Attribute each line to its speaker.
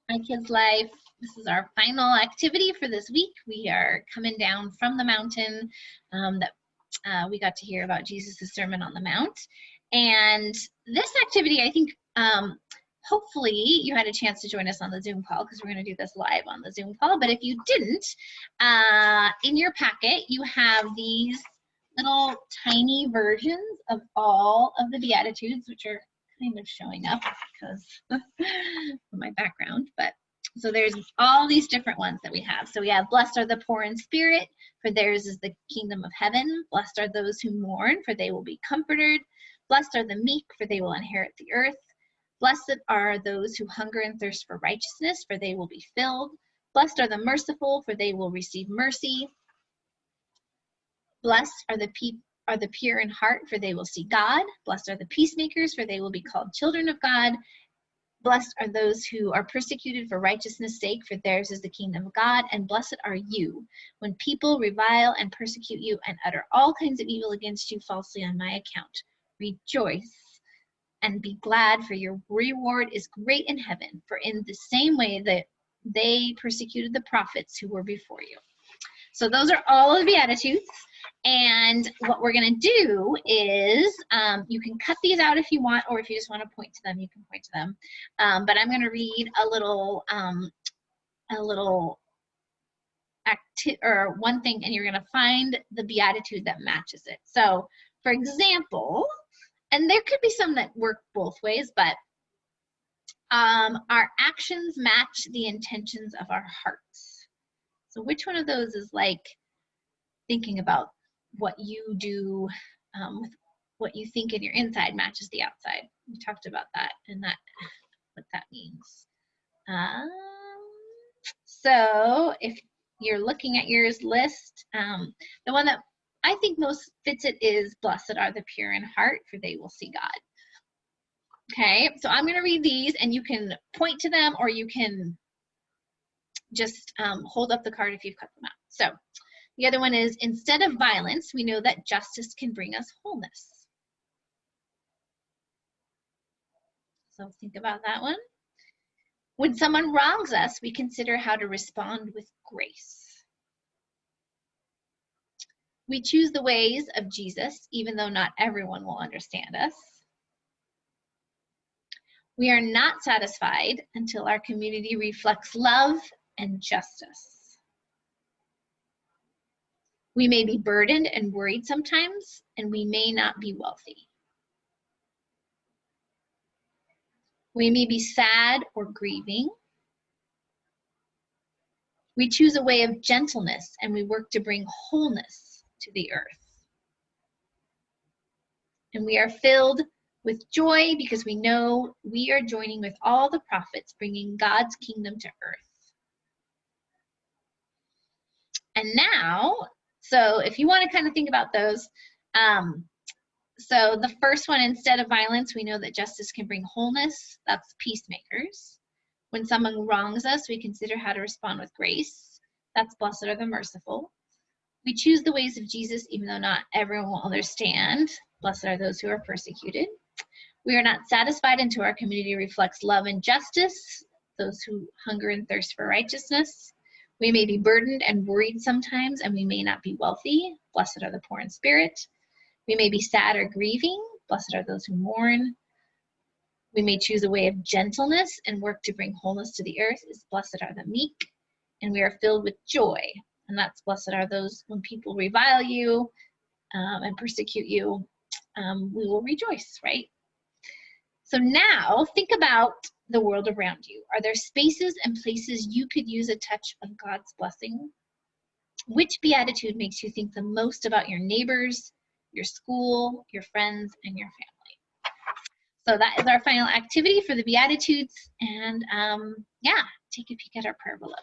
Speaker 1: My Kids Life. This is our final activity for this week. We are coming down from the mountain that we got to hear about Jesus' Sermon on the Mount. And this activity, I think, hopefully you had a chance to join us on the Zoom call because we're going to do this live on the Zoom call. But if you didn't, in your packet, you have these little tiny versions of all of the Beatitudes, which are kind of showing up because of my background. But so there's all these different ones that we have. So we have, blessed are the poor in spirit, for theirs is the kingdom of heaven. Blessed are those who mourn, for they will be comforted. Blessed are the meek, for they will inherit the earth. Blessed are those who hunger and thirst for righteousness, for they will be filled. Blessed are the merciful, for they will receive mercy. Blessed are the pure in heart, for they will see God. Blessed are the peacemakers, for they will be called children of God. Blessed are those who are persecuted for righteousness' sake, for theirs is the kingdom of God. And blessed are you when people revile and persecute you and utter all kinds of evil against you falsely on my account. Rejoice and be glad, for your reward is great in heaven. For in the same way that they persecuted the prophets who were before you. So those are all of the Beatitudes. And what we're going to do is you can cut these out if you want, or if you just want to point to them, you can point to them. But I'm going to read a little one thing, and you're going to find the Beatitude that matches it. So, for example, and there could be some that work both ways, but our actions match the intentions of our hearts. So which one of those is like thinking about what you do with what you think in your inside matches the outside? We talked about that and what that means. So if you're looking at yours list, the one that I think most fits it is, blessed are the pure in heart, for they will see God. Okay, so I'm going to read these, and you can point to them, or you can just hold up the card if you've cut them out. So the other one is, instead of violence, we know that justice can bring us wholeness. So think about that one. When someone wrongs us, we consider how to respond with grace. We choose the ways of Jesus, even though not everyone will understand us. We are not satisfied until our community reflects love and justice. We may be burdened and worried sometimes, and we may not be wealthy. We may be sad or grieving. We choose a way of gentleness, and we work to bring wholeness to the earth. And we are filled with joy because we know we are joining with all the prophets, bringing God's kingdom to earth. And now, so if you want to kind of think about those, so the first one, instead of violence, we know that justice can bring wholeness. That's peacemakers. When someone wrongs us, we consider how to respond with grace. That's blessed are the merciful. We choose the ways of Jesus, even though not everyone will understand. Blessed are those who are persecuted. We are not satisfied until our community reflects love and justice, those who hunger and thirst for righteousness. We may be burdened and worried sometimes, and we may not be wealthy. Blessed are the poor in spirit. We may be sad or grieving. Blessed are those who mourn. We may choose a way of gentleness and work to bring wholeness to the earth. Blessed are the meek. And we are filled with joy. And that's, blessed are those when people revile you and persecute you, we will rejoice, right? So now think about the world around you. Are there spaces and places you could use a touch of God's blessing? Which beatitude makes you think the most about your neighbors, your school, your friends, and your family? So that is our final activity for the Beatitudes. And yeah, take a peek at our prayer below.